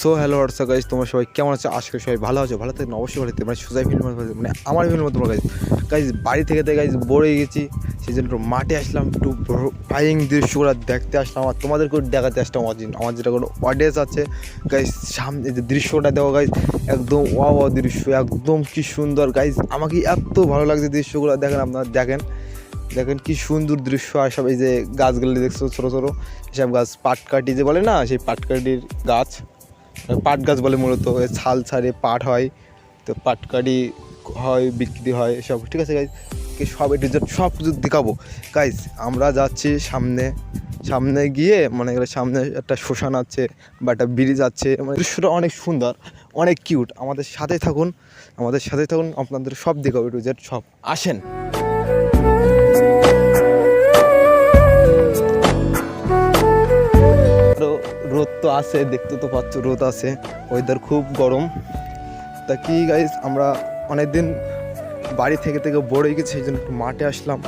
So hello WhatsApp guys, তোমরা সবাই কেমন আছো? আজকে সবাই ভালো আছো, ভালো থাকলে অবশ্যই ভালো থাকতে মানে সোজাই ফিল্ম মানে আমার ফিল্ম তোমরা গাইজ বাড়ি থেকে গাইজ বোর হয়ে গেছি, সেই জন্য একটু মাঠে আসলাম, একটু ফাইং দৃশ্যগুলো দেখতে আসলাম আর তোমাদেরকেও দেখাতে আসলাম। আমার যেটা কোনো অডিয়েন্স আছে গাইজ, সামনে যে দৃশ্যটা দেখো গাইজ, একদম ওয়া দৃশ্য, একদম কি সুন্দর গাইজ, আমাকে এত ভালো লাগছে দৃশ্যগুলো। দেখেন, আপনারা দেখেন কি সুন্দর দৃশ্য। আর সব এই যে গাছগুলো দেখছো ছোটো ছোটো, এসব গাছ পাটকাঠি যে বলে না, সেই পাটকাঠির গাছ, পাট গাছ বলে মূলত। ছাল ছাড়ে পাট হয়, তো পাটকাঠি হয়, বিক্রি হয় এসব, ঠিক আছে গাইজ। সব একটু সব কিছু দেখাবো গাইজ। আমরা যাচ্ছি সামনে গিয়ে, মানে সামনে একটা শ্মশান আছে বা একটা ব্রিজ আছে, মানে দৃশ্যটা অনেক সুন্দর, অনেক কিউট। আমাদের সাথে থাকুন, আপনাদের সব দেখাবো, একটু সব আসেন। রোদ তো আছে, দেখতে তো পাচ্ছ রোদ আছে, ওয়েদার খুব গরম। তা কি গাইজ, আমরা অনেকদিন বাড়ি থেকে বোর হয়ে গেছি, সেই জন্য একটু মাঠে আসলাম।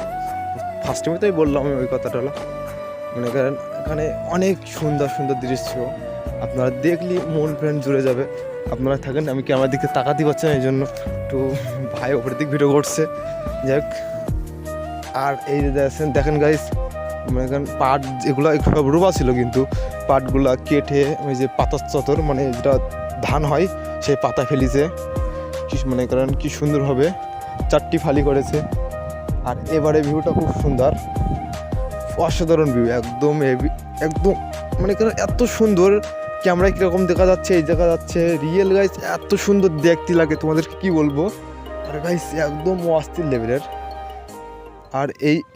ফার্স্ট টাইমে তাই বললাম আমি ওই কথাটা হলো, মনে করেন এখানে অনেক সুন্দর সুন্দর দৃশ্য, আপনারা দেখলে মন প্রাণ জুড়ে যাবে। আপনারা থাকেন, আমি কি আমার দিকে তাকাতে পারছি না, এই জন্য একটু ভাই ওপরের দিক ভিডিও করছে, যাই হোক। আর এই যে দেখেন গাইজ, এখানে পাট যেগুলো সব রোবা ছিল, কিন্তু পাটগুলা কেটে ওই যে পাতার চতর, মানে যেটা ধান হয়, সেই পাতা ফেলিছে, কি মনে করেন কি সুন্দরভাবে 4টি ফালি করেছে। আর এবারে ভিউটা খুব সুন্দর, অসাধারণ ভিউ, একদম মনে করেন এত সুন্দর। ক্যামেরায় কীরকম দেখা যাচ্ছে, এই দেখা যাচ্ছে রিয়েল গাইস, এত সুন্দর দেখতে লাগে, তোমাদেরকে কি বলবো। আর গাইস একদম অস্থির লেভেলের। আর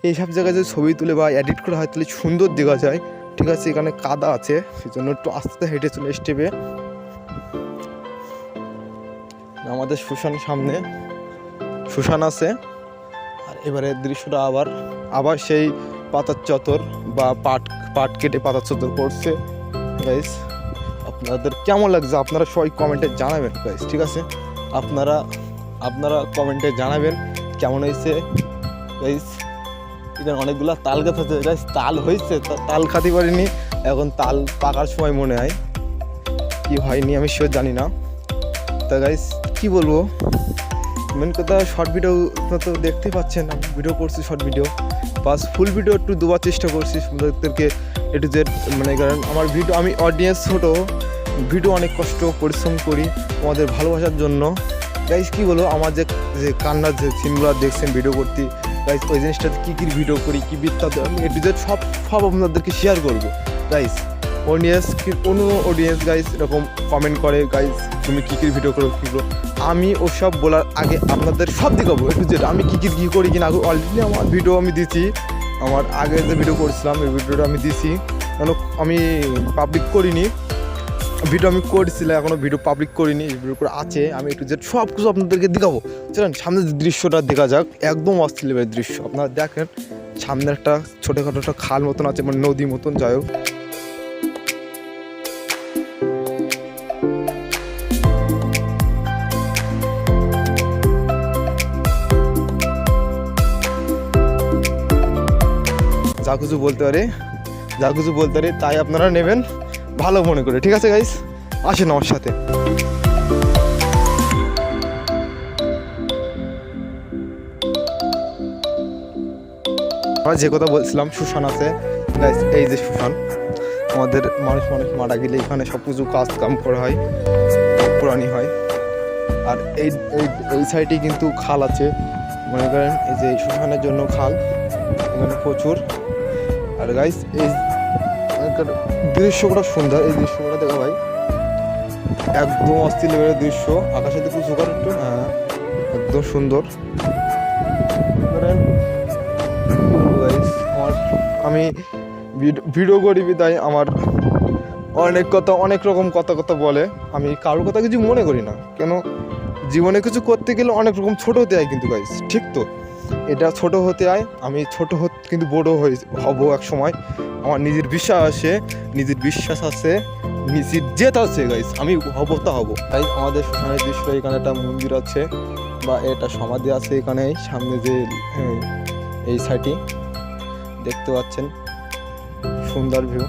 এই সব জায়গায় যদি ছবি তুলে বা এডিট করা হয় তাহলে সুন্দর দেখা যায়, ঠিক আছে। এখানে কাদা আছে, সেই জন্য একটু আস্তে হেঁটে চলে স্টেপে। আমাদের সামনে শ্মশান আছে। আর এবারে দৃশ্যটা আবার সেই পাতার চত্বর বা পাট কেটে পাতার চত্বর করছে গাইস। আপনাদের কেমন লাগছে আপনারা সবাই কমেন্টে জানাবেন গাইস, ঠিক আছে। আপনারা কমেন্টে জানাবেন কেমন হয়েছে গাইস। এখানে অনেকগুলো তাল গাছ আছে গাইস, তাল হয়েছে, তাল খাতে পারিনি, এখন তাল পাকার সময় মনে হয়, কি হয়নি আমি শিওর জানি না। তা গাইস কি বলবো, মেন কথা শর্ট ভিডিও তো দেখতে পাচ্ছেন, আমি ভিডিও করছি শর্ট ভিডিও, বাস ফুল ভিডিও একটু দেওয়ার চেষ্টা করছি আপনাদেরকে একটু মানে কারণ আমার ভিডিও, আমি অডিয়েন্স ছোটো, ভিডিও অনেক কষ্ট পরিশ্রম করি তোমাদের ভালোবাসার জন্য গাইস। কি বলো, আমার যে কান্নার যে সিনগুলো দেখছেন ভিডিও করতে গাইস, ওই জিনিসটাতে কী ভিডিও করি, কী বৃত্তান্ত, আমি সব আপনাদেরকে শেয়ার করবো গাইস। কোনো অডিয়েন্স গাইস এরকম কমেন্ট করে গাইস, তুমি কী ভিডিও করো আমি ওসব বলার আগে আপনাদের সব দেখাবো একটু আমি কী করি কিনা। অলরেডি আমার ভিডিও আমি দিচ্ছি, আমার আগে যে ভিডিও করছিলাম এই ভিডিওটা আমি দিছি, কেন আমি পাবলিক করিনি, ভিডিও আমি করেছিলাম, এখনও ভিডিও পাবলিক করিনি, ভিডিও করে আছে। আমি একটু সব কিছু আপনাদেরকে দেখাবো, চলেন সামনে দৃশ্যটা দেখা যাক, একদম অস্থির লেভেলের দৃশ্য। আপনারা দেখেন সামনে একটা ছোটোখাটো একটা খাল মতন আছে, মানে নদী মতন, যাই হোক। যা কিছু বলতে পারে তাই আপনারা নেবেন ভালো মনে করে, ঠিক আছে গাইস। আসেন আমার সাথে। আমরা যে কথা বলছিলাম, শ্মশান আছে গাইস, এই যে শ্মশান, আমাদের মানুষ মারা গেলে এখানে সব কিছু কাম করা হয়, পুরানি হয়। আর এই সাইডে কিন্তু খাল আছে, মনে করেন এই যে শ্মশানের জন্য খাল এখানে প্রচুর। আর গাইস এই দৃশ্যটা সুন্দর, এই দৃশ্যটা দেখা ভাই, একদম অস্থির লেভেলের দৃশ্য। আকাশের দিকে জোগাড় একটু, হ্যাঁ একদম সুন্দর। আমি ভিডিও করি তাই আমার অনেক রকম কথা বলে, আমি কারোর কথা কিছু মনে করি না, কেন জীবনে কিছু করতে গেলে অনেক রকম ছোট হতে হয় কিন্তু গাইস, ঠিক তো। এটা ছোট হতে হয়, আমি কিন্তু বড় হব এক সময়, আমার নিজের বিশ্বাস আছে, নিজের জেদ আছে গাইস, আমি হব তাই। আমাদের শ্মশানের দৃশ্য, এখানে একটা মন্দির আছে বা এটা সমাধি আছে, এখানে সামনে যে এই সাইডে দেখতে পাচ্ছেন, সুন্দর ভিউ।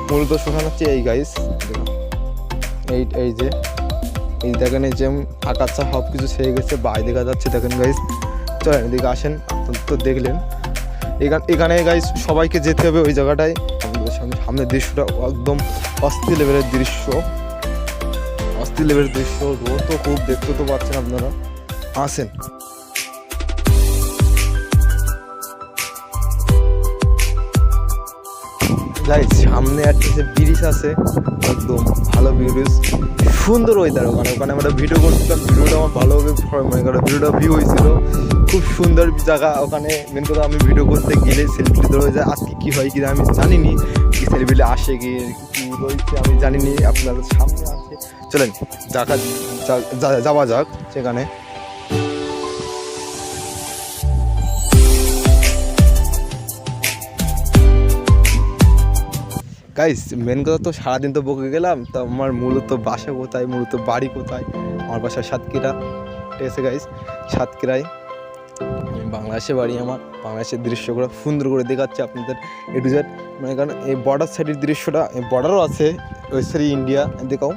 মূলত শ্মশান হচ্ছে এই গাইস, এই যে এই দেখেন, এই যে আকাশটা সব কিছু ছেয়ে গেছে, বাই দেখা যাচ্ছে দেখেন গাইস। চলেন এদিকে আসেন, আপনারা তো দেখলেন। এখানে গাইস সবাইকে যেতে হবে ওই জায়গাটায়। আমাদের সামনের দৃশ্যটা একদম অস্থির লেভেলের দৃশ্য, অস্থির লেভেলের দৃশ্য। রোদ তো খুব, দেখতে তো পাচ্ছেন আপনারা। আসেন গাইস, সামনে একটা যে ব্রিজ আছে, একদম ভালো ব্রিজ, সুন্দর ওয়েদার। ওখানে আমরা ভিডিও করছিলাম, ভিডিওটা আমার ভালোভাবে মানে ভিডিওটা ভিউ হয়েছিল, খুব সুন্দর জায়গা। ওখানে মেন কথা আমি ভিডিও করতে গেলে সেলফি ধরে যায়। আজকে কী হয় কি আমি জানিনি, কি সেলফিতে আসে কি রয়েছে আমি জানিনি, আপনাদের সামনে আসে। চলেন যাওয়া যাক সেখানে। গাইস মেন কথা তো সারাদিন তো বকে গেলাম, তো আমার মূলত বাসা কোথায়, মূলত বাড়ি কোথায়? আমার বাসা সাতক্ষীরা, ঠিক আছে গাইস, সাতক্ষীরায়। আমি বাংলাদেশে বাড়ি আমার। বাংলাদেশের দৃশ্যগুলো সুন্দর করে দেখাচ্ছে আপনাদের এ টু জেড। মানে কারণ এই বর্ডার সাইডের দৃশ্যটা, বর্ডারও আছে ওই সাইডে ইন্ডিয়া, দেখাও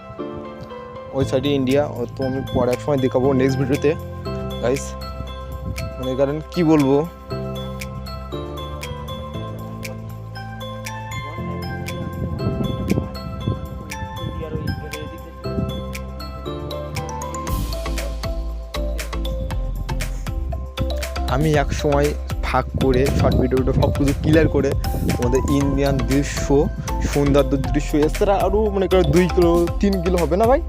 ওই সাইডে ইন্ডিয়া। ও তো আমি পরে এক সময় দেখাবো নেক্সট ভিডিওতে গাইস। মানে কারণ কী বলবো, আমি এক সময় ভাগ করে শর্ট ভিডিওটা সব কিছু ক্লিয়ার করে তোমাদের ইন্ডিয়ান দৃশ্য, সৌন্দর্য দৃশ্য, এছাড়া আরও মনে করেন 2 কিলো 3 কিলো হবে না ভাই,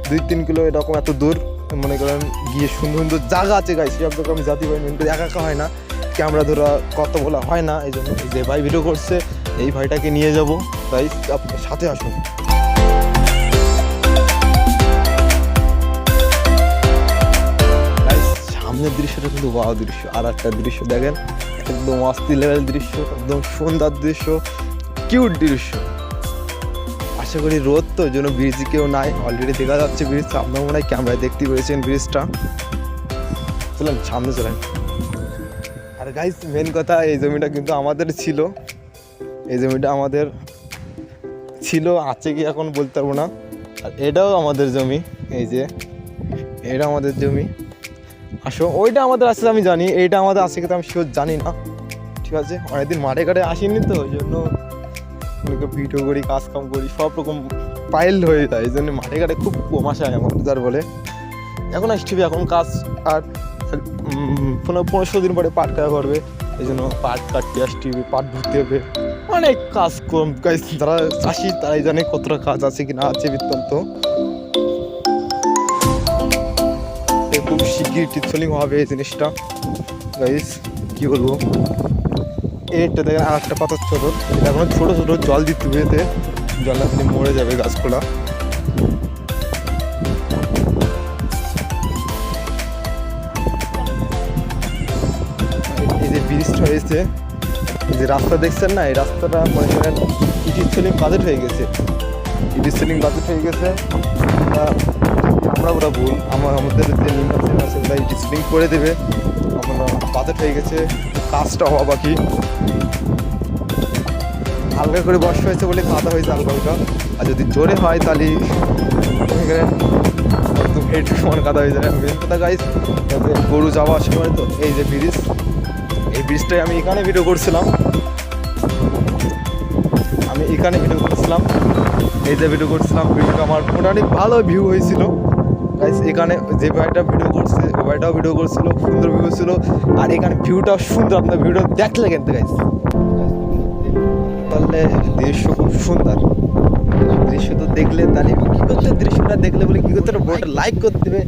2-3 কিলো এরকম এত দূর মনে করেন গিয়ে সুন্দর সুন্দর জায়গা আছে গাইস। সব জায়গা আমি জাতি ভাই মেন করে একা হয় না, ক্যামেরা ধরা কত বলা হয় না। এই জন্য যে ভাই ভিডিও করছে এই ভাইটাকে নিয়ে যাবো গাইস, আপনার সাথে আসুন। সামনের দৃশ্যটা কিন্তু ওয়াও দৃশ্য। আর একটা দৃশ্য দেখেন, একদম অস্থির লেভেল দৃশ্য, একদম সুন্দর দৃশ্য, কিউট দৃশ্য। আশা করি রোদ তো, ওই জন্য ব্রিজ কেউ নাই, অলরেডি দেখা যাচ্ছে ব্রিজ। আপনার মনে হয় ক্যামেরায় দেখতে পেয়েছেন ব্রিজটা। চলেন সামনে চলেন। আর গাইস মেন কথা, এই জমিটা কিন্তু আমাদের ছিল, এই জমিটা আমাদের ছিল, আছে কি এখন বলতে পারবো না। আর এটাও আমাদের জমি, এই যে এটা আমাদের জমি। আসো, ওইটা আমাদের আছে আমি জানি, এইটা আমাদের আছে কিন্তু আমি শিওর জানি না, ঠিক আছে। অনেকদিন মাঠে ঘাটে আসিনি তো, ওই জন্য ভিডিও করি, কাজ কাম করি, সব রকম পাইল হয়ে যায়, এই জন্য মাঠে ঘাটে খুব কম আসা হয় আমার, যার বলে এখন আসছি। এখন কাজ আর 15 দিন পরে পাট কাটা করবে, এই জন্য পাট কাটতে আসছি, পাট ধুতে হবে, অনেক কাজ কম। যারা চাষি তারাই জানে কতটা কাজ আছে কি না আছে বৃত্তান্ত। খুব শিগগির টিপসলিং হবে এই জিনিসটা গাইস, কি বলবো। এটা দেখেন আর একটা পাতার চোদর, এটা এখন ছোটো ছোটো জল দিতে হবে, জল না দিলে মরে যাবে গাছগুলা। এই যে ব্রিজটা হয়েছে, এই যে রাস্তা দেখছেন না, এই রাস্তাটা মনে করেন টিপসলিং বাজেট হয়ে গেছে, টিপসলিং বাজেট হয়ে গেছে। আমরা ওরা ভুল, আমাদের যে নির্বাচন আছে ওরা ডিসপ্লিং করে দেবে। আমরা বাজেট হয়ে গেছে, কাজটা হওয়া বাকি। হালকা করে বর্ষা হয়েছে বলে কাদা হয়েছে হালকা হালকা, আর যদি জোরে হয় তাহলে একদম হেঁটু সমান কাদা হয়ে যায়। মেন কথা গাইস, গরু যাওয়া আসা করে তো। এই যে ব্রিজ, এই ব্রিজটাই আমি এখানে ভিডিও করছিলাম, এই যে ভিডিও করছিলাম। ভিডিওটা আমার মোটামুটি ভালো ভিউ হয়েছিল গাইস। এখানে যে ভাইটা ভিডিও করছে ওই ভাইটাও ভিডিও করছিল, সুন্দর ভিউ ছিল। আর এখানে ভিউটাও সুন্দর, আপনার ভিডিও দেখলে কিন্তু গাইস, তাহলে দৃশ্য খুব সুন্দর। দৃশ্য তো দেখলে তাহলে কী করতে, দৃশ্যটা দেখলে বলে কী করতে, লাইক করতে হবে।